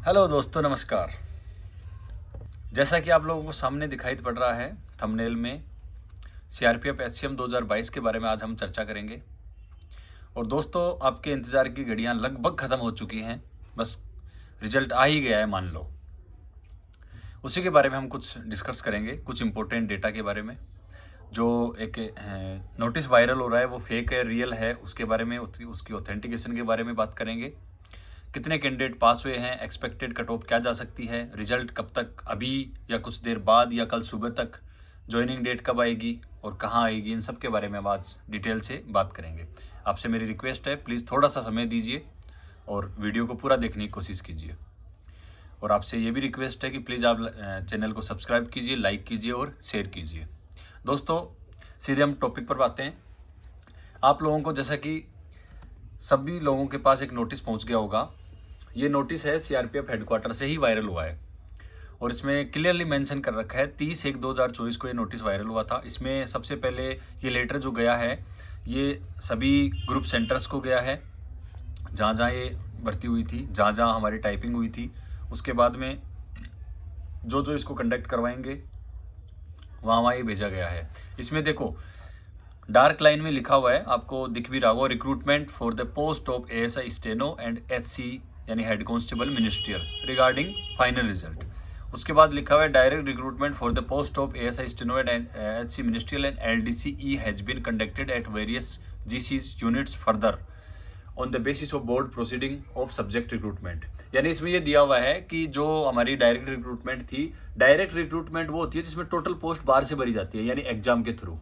Hello दोस्तों, नमस्कार। जैसा कि आप लोगों को सामने दिखाई पड़ रहा है थंबनेल में, सीआरपीएफ एचसीएम 2022 के बारे में आज हम चर्चा करेंगे। और दोस्तों, आपके इंतज़ार की घड़ियां लगभग ख़त्म हो चुकी हैं। बस रिजल्ट आ ही गया है, मान लो। उसी के बारे में हम कुछ डिस्कस करेंगे, कुछ इंपॉर्टेंट डेटा के बारे में। जो एक नोटिस वायरल हो रहा है वो फेक है, रियल है, उसके बारे में, उसकी ऑथेंटिकेशन के बारे में बात करेंगे। कितने कैंडिडेट पास हुए हैं, एक्सपेक्टेड कट ऑफ क्या जा सकती है, रिजल्ट कब तक, अभी या कुछ देर बाद या कल सुबह तक, ज्वाइनिंग डेट कब आएगी और कहाँ आएगी, इन सब के बारे में हम आज डिटेल से बात करेंगे। आपसे मेरी रिक्वेस्ट है, प्लीज़ थोड़ा सा समय दीजिए और वीडियो को पूरा देखने की कोशिश कीजिए। और आपसे ये भी रिक्वेस्ट है कि प्लीज़ आप चैनल को सब्सक्राइब कीजिए, लाइक कीजिए और शेयर कीजिए। दोस्तों, सीधे हम टॉपिक पर आते हैं। आप लोगों को, जैसा कि सभी लोगों के पास एक नोटिस पहुंच गया होगा, ये नोटिस है सीआरपीएफ हेडक्वार्टर से ही वायरल हुआ है और इसमें क्लियरली मेंशन कर रखा है 30/1/2024 को ये नोटिस वायरल हुआ था। इसमें सबसे पहले ये लेटर जो गया है ये सभी ग्रुप सेंटर्स को गया है जहाँ जहाँ ये भर्ती हुई थी, जहाँ जहाँ हमारी टाइपिंग हुई थी। उसके बाद में जो जो इसको कंडक्ट करवाएंगे वहाँ वहाँ ये भेजा गया है। इसमें देखो, डार्क लाइन में लिखा हुआ है, आपको दिख भी रहा होगा, recruitment for the post of ASI steno and HC यानी head constable ministerial regarding final result. उसके बाद लिखा हुआ है direct recruitment for the post of ASI steno and HC ministerial and LDCE has been conducted at various GCs units further on the basis of board proceeding of subject recruitment. यानी इसमें ये दिया हुआ है कि जो हमारी डायरेक्ट रिक्रूटमेंट थी, डायरेक्ट रिक्रूटमेंट वो होती है जिसमें टोटल पोस्ट बाहर से भरी जाती है, यानी एग्जाम के थ्रू,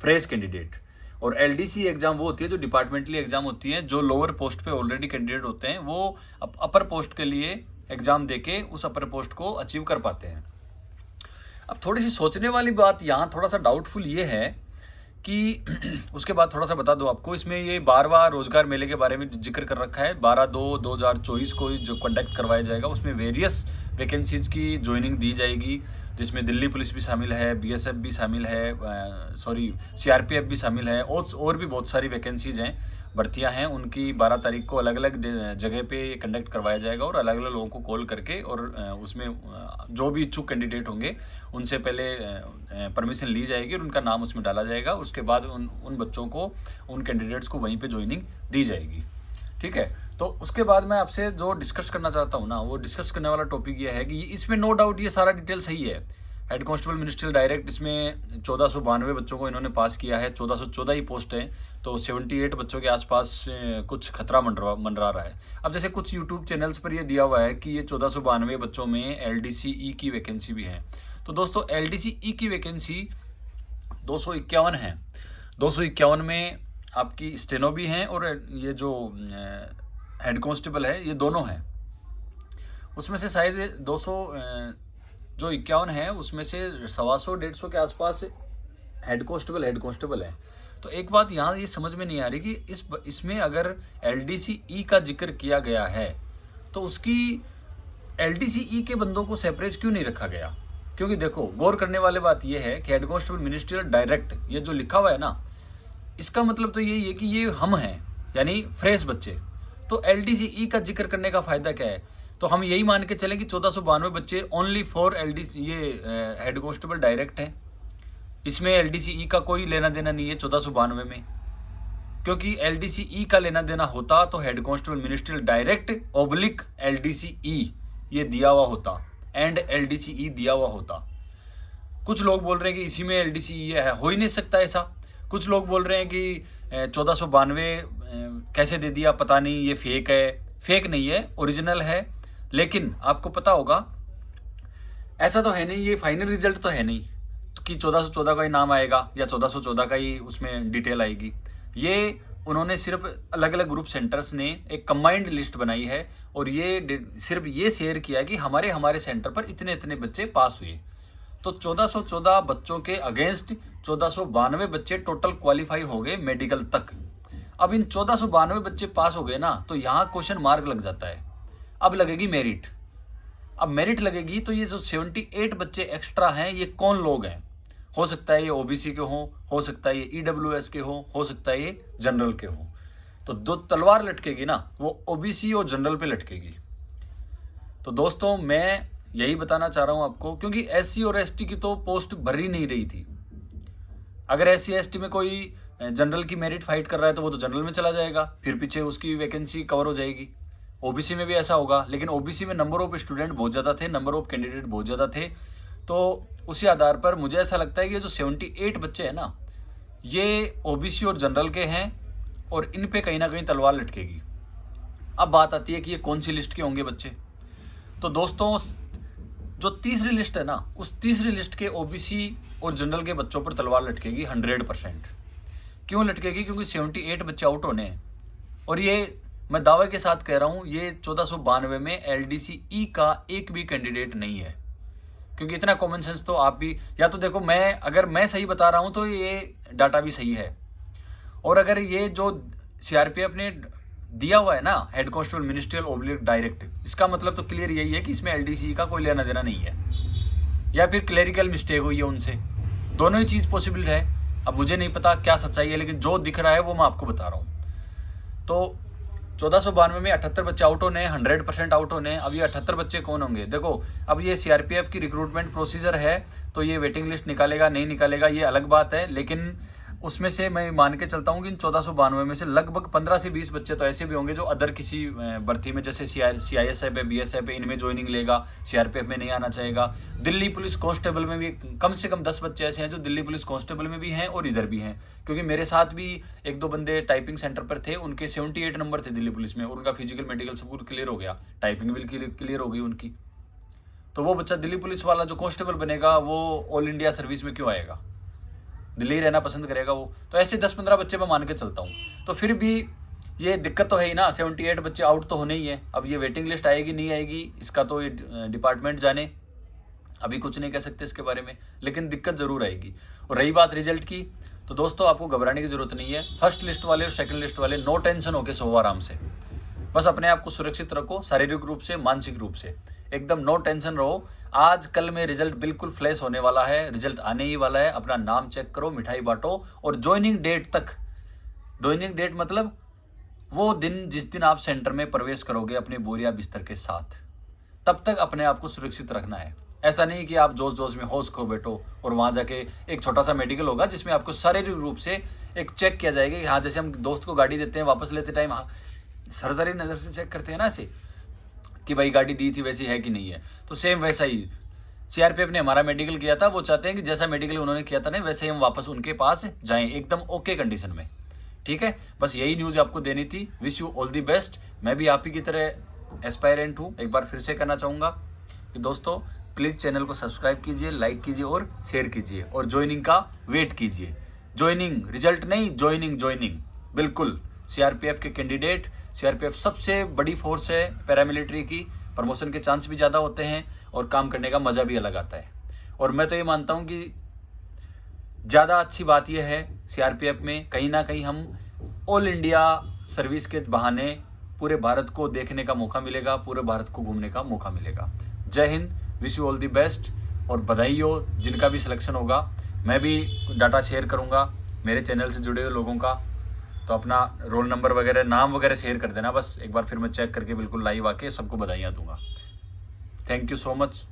फ्रेश कैंडिडेट। और एलडीसी एग्जाम वो होती है जो डिपार्टमेंटली एग्जाम होती है, जो लोअर पोस्ट पे ऑलरेडी कैंडिडेट होते हैं वो अपर पोस्ट के लिए एग्जाम देके उस अपर पोस्ट को अचीव कर पाते हैं। अब थोड़ी सी सोचने वाली बात यहाँ थोड़ा सा डाउटफुल ये है कि उसके बाद थोड़ा सा बता दो आपको, इसमें ये 12वां रोजगार मेले के बारे में जिक्र कर रखा है। 12/2/2024 को जो कंडक्ट करवाया जाएगा उसमें वेरियस वैकेंसीज की ज्वाइनिंग दी जाएगी, जिसमें दिल्ली पुलिस भी शामिल है, बीएसएफ भी शामिल है, सीआरपीएफ भी शामिल है, और भी बहुत सारी वैकेंसीज हैं, भर्तियां हैं। उनकी 12 तारीख को अलग अलग जगह पे कंडक्ट करवाया जाएगा और अलग अलग लोगों को कॉल करके, और उसमें जो भी इच्छुक कैंडिडेट होंगे उनसे पहले परमिशन ली जाएगी और उनका नाम उसमें डाला जाएगा। उसके बाद उन बच्चों को, उन कैंडिडेट्स को वहीं पे ज्वाइनिंग दी जाएगी। ठीक है, तो उसके बाद मैं आपसे जो डिस्कस करना चाहता हूँ ना, वो डिस्कस करने वाला टॉपिक ये है कि इसमें नो डाउट ये सारा डिटेल सही है। हेड कांस्टेबल मिनिस्ट्रियल डायरेक्ट, इसमें 1492 बच्चों को इन्होंने पास किया है, 1414 ही पोस्ट है, तो 78 बच्चों के आसपास कुछ खतरा मंडरा रहा है। अब जैसे कुछ यूट्यूब चैनल्स पर ये दिया हुआ है कि ये 1492 बच्चों में एलडीसीई की वैकेंसी भी है। तो दोस्तों, एलडीसीई की वैकेंसी 251 है। 251 में आपकी स्टेनो भी हैं और ये जो हेड कांस्टेबल है, ये दोनों हैं। उसमें से शायद 200 जो 51 है उसमें से 125-150 के आसपास हेड कांस्टेबल है। तो एक बात यहाँ ये समझ में नहीं आ रही कि इसमें अगर एलडीसीई का जिक्र किया गया है तो उसकी एलडीसीई के बंदों को सेपरेट क्यों नहीं रखा गया? क्योंकि देखो, गौर करने वाली बात यह है कि हेड कांस्टेबल मिनिस्ट्रियल डायरेक्ट, ये जो लिखा हुआ है ना, इसका मतलब तो यही है कि ये हम हैं, यानी फ्रेश बच्चे। तो एलडीसीई का जिक्र करने का फायदा क्या है? तो हम यही मान के चलें कि 1492 बच्चे ओनली फॉर एलडीसी, ये हेड कांस्टेबल डायरेक्ट हैं, इसमें एलडीसीई का कोई लेना देना नहीं है 1492 में। क्योंकि एलडीसीई का लेना देना होता तो head constable ministerial direct oblique LDCE ये दिया हुआ होता, एंड एलडीसीई दिया हुआ होता। कुछ लोग बोल रहे हैं कि इसी में एलडीसीई है, हो ही नहीं सकता ऐसा। कुछ लोग बोल रहे हैं कि 1492 कैसे दे दिया, पता नहीं, ये फेक है। फेक नहीं है, ओरिजिनल है। लेकिन आपको पता होगा, ऐसा तो है नहीं, ये फाइनल रिजल्ट तो है नहीं कि 1414 का ही नाम आएगा या 1414 का ही उसमें डिटेल आएगी। ये उन्होंने सिर्फ अलग अलग ग्रुप सेंटर्स ने एक कंबाइंड लिस्ट बनाई है और ये सिर्फ ये शेयर किया है कि हमारे सेंटर पर इतने इतने बच्चे पास हुए। तो 1414 बच्चों के अगेंस्ट 1492 बच्चे टोटल क्वालिफाई हो गए मेडिकल तक। अब इन 1492 बच्चे पास हो गए ना, तो यहाँ क्वेश्चन मार्क लग जाता है। अब लगेगी मेरिट। अब मेरिट लगेगी तो ये जो 78 बच्चे एक्स्ट्रा हैं, ये कौन लोग हैं? हो सकता है ये ओबीसी के हो सकता है ये ईडब्ल्यूएस के हो सकता है ये जनरल के हो। तो जो तलवार लटकेगी ना, वो ओबीसी और जनरल पे लटकेगी। तो दोस्तों मैं यही बताना चाह रहा हूँ आपको, क्योंकि SC और ST की तो पोस्ट भर ही नहीं रही थी। अगर SC ST में कोई जनरल की मेरिट फाइट कर रहा है तो वो तो जनरल में चला जाएगा, फिर पीछे उसकी वैकेंसी कवर हो जाएगी। OBC में भी ऐसा होगा, लेकिन OBC में नंबर ऑफ स्टूडेंट बहुत ज़्यादा थे, नंबर ऑफ कैंडिडेट बहुत ज़्यादा थे। तो उसी आधार पर मुझे ऐसा लगता है कि जो 78 बच्चे हैं ना, ये OBC और जनरल के हैं और इन पे कहीं ना कहीं तलवार लटकेगी। अब बात आती है कि ये कौन सी लिस्ट के होंगे बच्चे। तो दोस्तों जो तीसरी लिस्ट है ना, उस तीसरी लिस्ट के OBC और जनरल के बच्चों पर तलवार लटकेगी 100%। क्यों लटकेगी? क्योंकि 78 बच्चे आउट होने हैं और ये मैं दावे के साथ कह रहा हूँ, ये 1492 में LDC-E का एक भी कैंडिडेट नहीं है। क्योंकि इतना कॉमन सेंस तो आप भी, या तो देखो, अगर मैं सही बता रहा हूँ तो ये डाटा भी सही है, और अगर ये जो CRPF ने दिया हुआ है ना, head constable ministerial oblique direct, इसका मतलब तो क्लियर यही है कि इसमें LDC का कोई लेना देना नहीं है, या फिर क्लेरिकल मिस्टेक हुई है उनसे। दोनों ही चीज़ पॉसिबल है। अब मुझे नहीं पता क्या सच्चाई है, लेकिन जो दिख रहा है वो मैं आपको बता रहा हूँ। तो 1492 में 78 बच्चे आउट होने, 100% आउट होने। अब ये 78 बच्चे कौन होंगे? देखो, अब ये CRPF की रिक्रूटमेंट प्रोसीजर है, तो ये वेटिंग लिस्ट निकालेगा नहीं निकालेगा ये अलग बात है, लेकिन उसमें से मैं मान के चलता हूँ कि इन 1492 में से लगभग 15 से 20 बच्चे तो ऐसे भी होंगे जो अदर किसी भर्ती में, जैसे CISF है, BSF है, इनमें ज्वाइनिंग लेगा, CRPF में नहीं आना चाहेगा। दिल्ली पुलिस कांस्टेबल में भी कम से कम 10 बच्चे ऐसे हैं जो दिल्ली पुलिस कांस्टेबल में भी हैं और इधर भी हैं, क्योंकि मेरे साथ भी एक दो बंदे टाइपिंग सेंटर पर थे, उनके 78 नंबर थे दिल्ली पुलिस में, और उनका फिजिकल मेडिकल सब कुछ क्लियर हो गया, टाइपिंग भी क्लियर हो गई उनकी। तो वो बच्चा दिल्ली पुलिस वाला जो कांस्टेबल बनेगा वो ऑल इंडिया सर्विस में क्यों आएगा? दिल्ली रहना पसंद करेगा वो। तो ऐसे 10-15 बच्चे मैं मान के चलता हूँ। तो फिर भी ये दिक्कत तो है ही ना, 78 बच्चे आउट तो होने ही है। अब ये वेटिंग लिस्ट आएगी नहीं आएगी इसका तो ये डिपार्टमेंट जाने, अभी कुछ नहीं कह सकते इसके बारे में, लेकिन दिक्कत ज़रूर आएगी। और रही बात रिजल्ट की, तो दोस्तों आपको घबराने की ज़रूरत नहीं है। फर्स्ट लिस्ट वाले और सेकंड लिस्ट वाले नो टेंशन होके सो आराम से, बस अपने आप को सुरक्षित रखो, शारीरिक रूप से, मानसिक रूप से एकदम नो टेंशन रहो। आज कल में रिजल्ट बिल्कुल फ्लैश होने वाला है, रिजल्ट आने ही वाला है। अपना नाम चेक करो, मिठाई बांटो, और ज्वाइनिंग डेट तक, ज्वाइनिंग डेट मतलब वो दिन जिस दिन आप सेंटर में प्रवेश करोगे अपने बोरिया बिस्तर के साथ, तब तक अपने आप को सुरक्षित रखना है। ऐसा नहीं कि आप जोश जोश में होश खो बैठो और वहाँ जाके एक छोटा सा मेडिकल होगा जिसमें आपको शारीरिक रूप से एक चेक किया जाएगा कि हाँ, जैसे हम दोस्त को गाड़ी देते हैं वापस लेते टाइम सरसरी नज़र से चेक करते हैं ना ऐसे, कि भाई गाड़ी दी थी वैसी है कि नहीं है, तो सेम वैसा ही CRPF ने हमारा मेडिकल किया था। वो चाहते हैं कि जैसा मेडिकल उन्होंने किया था ना, वैसे ही हम वापस उनके पास जाएं एकदम ओके कंडीशन में। ठीक है, बस यही न्यूज़ आपको देनी थी। Wish you all the best. मैं भी आप ही की तरह एस्पायरेंट हूँ। एक बार फिर से कहना चाहूँगा कि दोस्तों प्लीज़ चैनल को सब्सक्राइब कीजिए, लाइक कीजिए और शेयर कीजिए, और ज्वाइनिंग का वेट कीजिए। ज्वाइनिंग, रिजल्ट नहीं, ज्वाइनिंग बिल्कुल। CRPF के कैंडिडेट, CRPF सबसे बड़ी फोर्स है पैरामिलिट्री की, प्रमोशन के चांस भी ज़्यादा होते हैं और काम करने का मज़ा भी अलग आता है। और मैं तो ये मानता हूँ कि ज़्यादा अच्छी बात यह है CRPF में कहीं ना कहीं हम ऑल इंडिया सर्विस के बहाने पूरे भारत को देखने का मौका मिलेगा, पूरे भारत को घूमने का मौका मिलेगा। जय Hind, wish you all the best, और बधाई हो जिनका भी सिलेक्शन होगा। मैं भी डाटा शेयर करूँगा मेरे चैनल से जुड़े हुए लोगों का, तो अपना रोल नंबर वगैरह, नाम वगैरह शेयर कर देना बस एक बार, फिर मैं चेक करके बिल्कुल लाइव आके सबको बधाइयाँ दूंगा। Thank you so much.